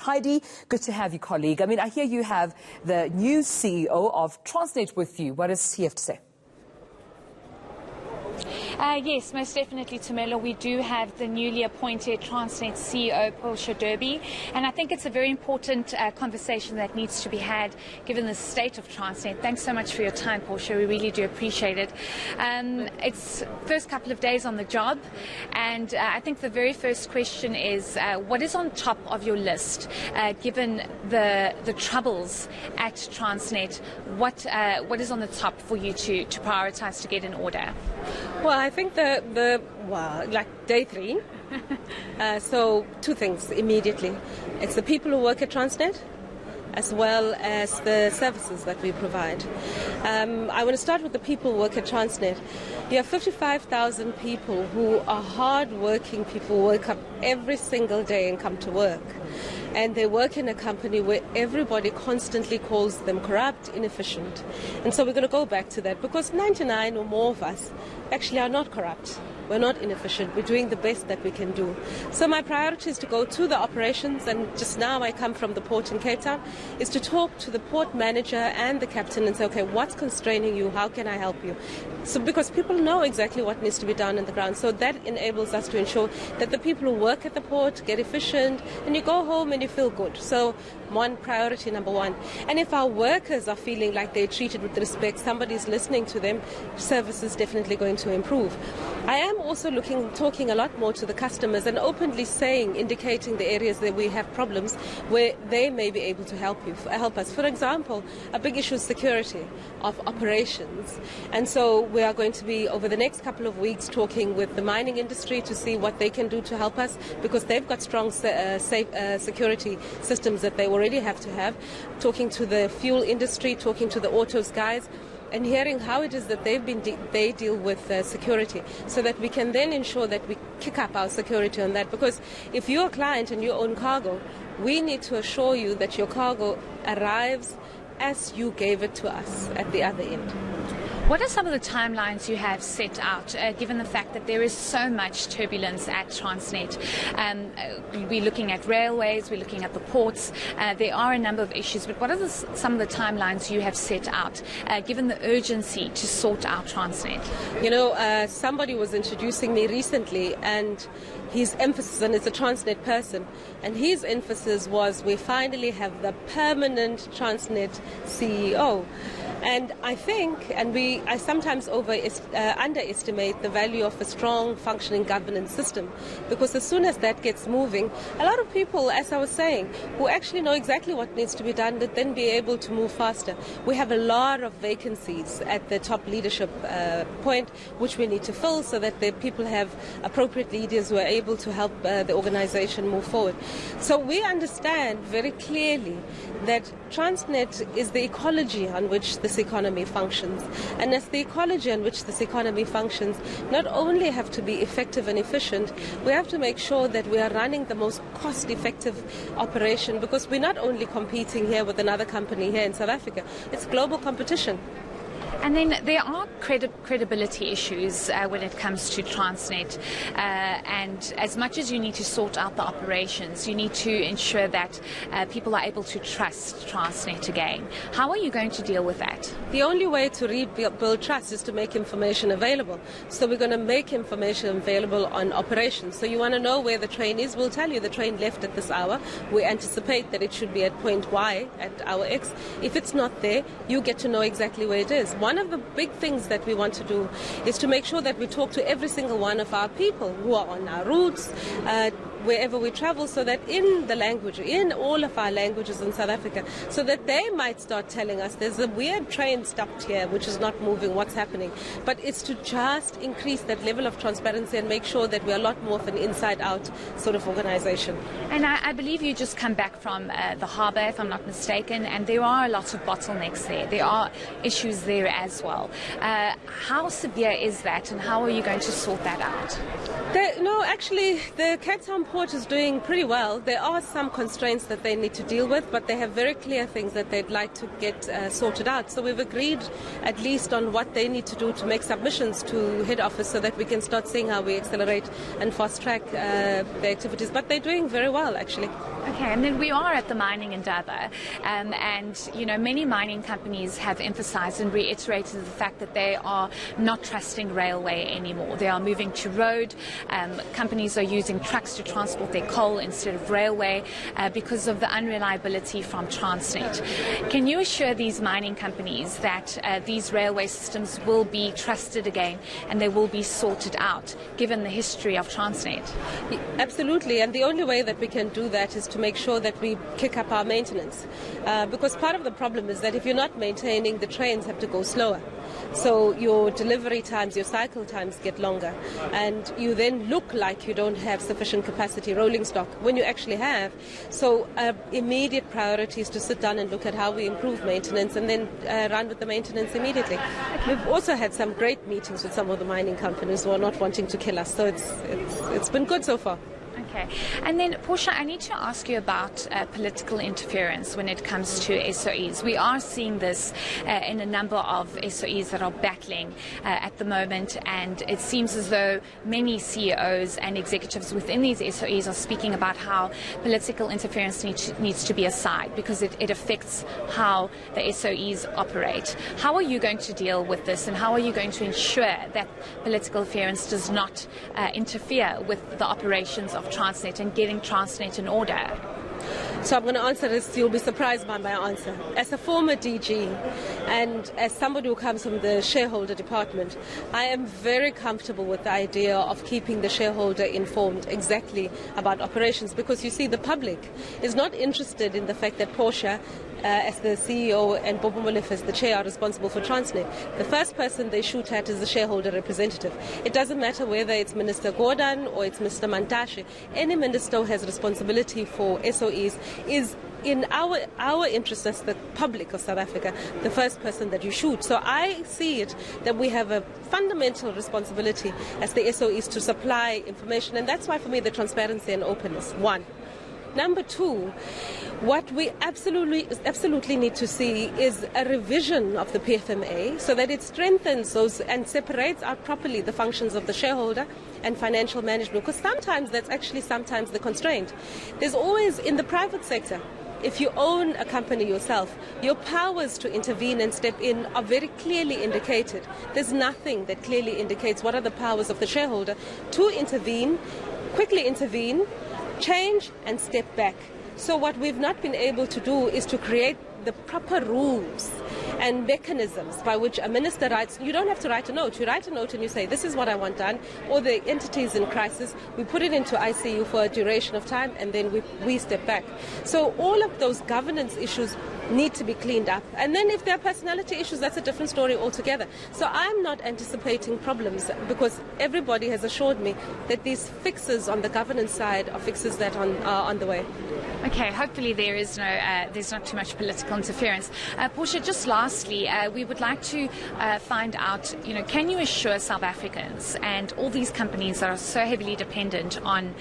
Heidi, good to have you, colleague. I mean, I hear you have the new CEO of Transnet with you. What does he have to say? Yes, most definitely, Tamela. We do have the newly appointed Transnet CEO, Portia Derby, and I think it's a very important conversation that needs to be had given the state of Transnet. Thanks so much for your time, Portia. We really do appreciate it. It's first couple of days on the job, and I think the very first question is, what is on top of your list, given the troubles at Transnet? What is on the top for you to prioritise to get in order? Well, I think like day three. So two things immediately. It's the people who work at Transnet, as well as the services that we provide. I want to start with the people who work at Transnet. You have 55,000 people who are hard-working people who wake up every single day and come to work. And they work in a company where everybody constantly calls them corrupt, inefficient. And so we're going to go back to that, because 99 or more of us actually are not corrupt. We're not inefficient. We're doing the best that we can do. So my priority is to go to the operations, and just now I come from the port in Cape Town, is to talk to the port manager and the captain and say, okay, what's constraining you? How can I help you? So because people know exactly what needs to be done on the ground. So that enables us to ensure that the people who work at the port get efficient, and you go home and you feel good. So priority number one. And if our workers are feeling like they're treated with respect, somebody's listening to them, service is definitely going to improve. I am also talking a lot more to the customers and openly indicating the areas that we have problems where they may be able to help us. For example, a big issue is security of operations. And so we are going to be, over the next couple of weeks, talking with the mining industry to see what they can do to help us, because they've got strong security systems that they already have to have. Talking to the fuel industry, talking to the autos guys, and hearing how it is that they deal with security, so that we can then ensure that we kick up our security on that. Because if you're a client and you own cargo, we need to assure you that your cargo arrives as you gave it to us at the other end. What are some of the timelines you have set out, given the fact that there is so much turbulence at Transnet? We're looking at railways, we're looking at the ports. There are a number of issues, but what are some of the timelines you have set out, given the urgency to sort out Transnet? You know, somebody was introducing me recently, and his emphasis, and it's a Transnet person, and his emphasis was, we finally have the permanent Transnet CEO. And I think, I sometimes underestimate the value of a strong functioning governance system, because as soon as that gets moving, a lot of people, as I was saying, who actually know exactly what needs to be done, would then be able to move faster. We have a lot of vacancies at the top leadership point, which we need to fill, so that the people have appropriate leaders who are able to help the organization move forward. So we understand very clearly that Transnet is the ecology on which this economy functions. And as the ecology on which this economy functions, not only have to be effective and efficient, we have to make sure that we are running the most cost-effective operation, because we're not only competing here with another company here in South Africa, it's global competition. And then there are credibility issues when it comes to Transnet. And as much as you need to sort out the operations, you need to ensure that people are able to trust Transnet again. How are you going to deal with that? The only way to rebuild trust is to make information available. So we're going to make information available on operations. So you want to know where the train is? We'll tell you the train left at this hour. We anticipate that it should be at point Y at hour X. If it's not there, you get to know exactly where it is. One of the big things that we want to do is to make sure that we talk to every single one of our people who are on our routes, wherever we travel, so that in all of our languages in South Africa, so that they might start telling us there's a weird train stopped here which is not moving, what's happening. But it's to just increase that level of transparency and make sure that we're a lot more of an inside-out sort of organization. And I believe you just come back from the harbour, if I'm not mistaken, and there are a lot of bottlenecks there. There are issues there as well. How severe is that, and how are you going to sort that out? Actually, the Cape Town port is doing pretty well. There are some constraints that they need to deal with, but they have very clear things that they'd like to get sorted out. So we've agreed at least on what they need to do to make submissions to head office so that we can start seeing how we accelerate and fast track their activities. But they're doing very well, actually. Okay, and then we are at the Mining Indaba, and you know, many mining companies have emphasized and reiterated the fact that they are not trusting railway anymore. They are moving to road. Companies are using trucks to transport their coal instead of railway because of the unreliability from Transnet. Can you assure these mining companies that these railway systems will be trusted again and they will be sorted out, given the history of Transnet? Absolutely, and the only way that we can do that is to make sure that we kick up our maintenance. Because part of the problem is that if you're not maintaining, the trains have to go slower. So your delivery times, your cycle times get longer, and you then look like you don't have sufficient capacity rolling stock when you actually have. So immediate priority is to sit down and look at how we improve maintenance and then run with the maintenance immediately. We've also had some great meetings with some of the mining companies who are not wanting to kill us, so it's been good so far. Okay. And then, Portia, I need to ask you about political interference when it comes to SOEs. We are seeing this in a number of SOEs that are battling at the moment, and it seems as though many CEOs and executives within these SOEs are speaking about how political interference needs to be aside because it affects how the SOEs operate. How are you going to deal with this, and how are you going to ensure that political interference does not interfere with the operations of Transnet and getting Transnet in order? So I'm going to answer this. You'll be surprised by my answer. As a former DG and as somebody who comes from the shareholder department, I am very comfortable with the idea of keeping the shareholder informed exactly about operations, because you see, the public is not interested in the fact that Portia, as the CEO, and Bobo Molefe as the chair, are responsible for Transnet. The first person they shoot at is the shareholder representative. It doesn't matter whether it's Minister Gordon or it's Mr. Mantashe. Any minister who has responsibility for SOEs is in our interest as the public of South Africa, the first person that you shoot. So I see it that we have a fundamental responsibility as the SOEs to supply information, and that's why for me the transparency and openness, one. Number two, what we absolutely need to see is a revision of the PFMA so that it strengthens those and separates out properly the functions of the shareholder and financial management, because sometimes that's actually sometimes the constraint. There's always, in the private sector, if you own a company yourself, your powers to intervene and step in are very clearly indicated. There's nothing that clearly indicates what are the powers of the shareholder to intervene, quickly intervene, change and step back. So what we've not been able to do is to create the proper rules and mechanisms by which a minister writes. You don't have to write a note. You write a note and you say, this is what I want done. Or the entity is in crisis, we put it into ICU for a duration of time, and then we step back. So all of those governance issues need to be cleaned up. And then if there are personality issues, that's a different story altogether. So I'm not anticipating problems, because everybody has assured me that these fixes on the governance side are fixes that are on the way. Okay, hopefully there's not too much political interference. Portia, just lastly, we would like to find out, can you assure South Africans and all these companies that are so heavily dependent on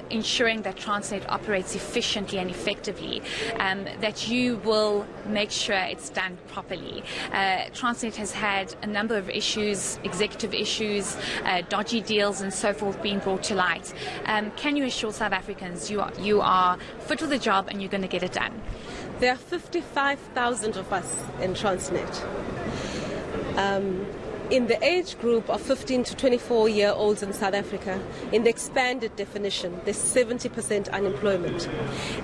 ensuring that Transnet operates efficiently and effectively, that you will make sure it's done properly? Transnet has had a number of issues, executive issues, dodgy deals and so forth being brought to light. Can you assure South Africans you are fit for the job and you're going to get it done? There are 55,000 of us in Transnet. In the age group of 15 to 24-year-olds in South Africa, in the expanded definition, there's 70% unemployment.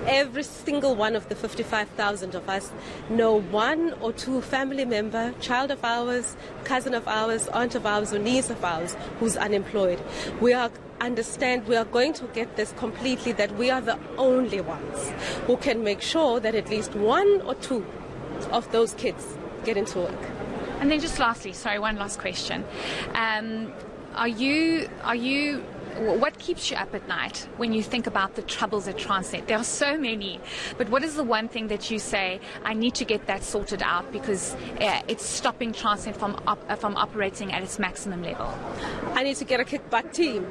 Every single one of the 55,000 of us know one or two family member, child of ours, cousin of ours, aunt of ours, or niece of ours who's unemployed. We are going to get this completely, that we are the only ones who can make sure that at least one or two of those kids get into work. And then just lastly, one last question. What keeps you up at night when you think about the troubles at Transnet? There are so many, but what is the one thing that you say, I need to get that sorted out because it's stopping Transnet from operating at its maximum level? I need to get a kick-butt team.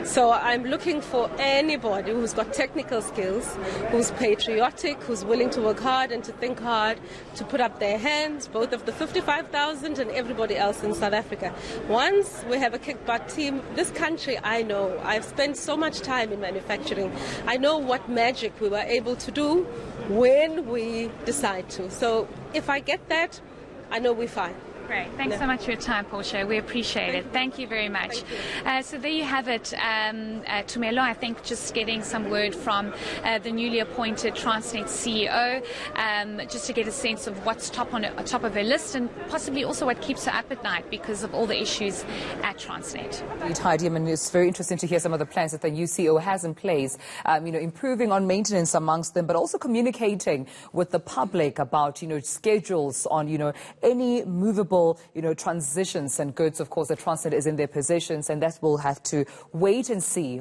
So I'm looking for anybody who's got technical skills, who's patriotic, who's willing to work hard and to think hard, to put up their hands, both of the 55,000 and everybody else in South Africa. Once we have a kick-butt team, this country, I know, I've spent so much time in manufacturing. I know what magic we were able to do when we decide to. So if I get that, I know we're fine. Great. Thanks so much for your time, Portia. We appreciate it. Thank you very much. So there you have it, Tumelo. I think just getting some word from the newly appointed Transnet CEO, just to get a sense of what's top of her list and possibly also what keeps her up at night because of all the issues at Transnet. Heidi, I mean, it's very interesting to hear some of the plans that the new CEO has in place, improving on maintenance amongst them, but also communicating with the public about, schedules on, any movable transitions and goods, of course, that Transnet is in their possessions, and that we'll have to wait and see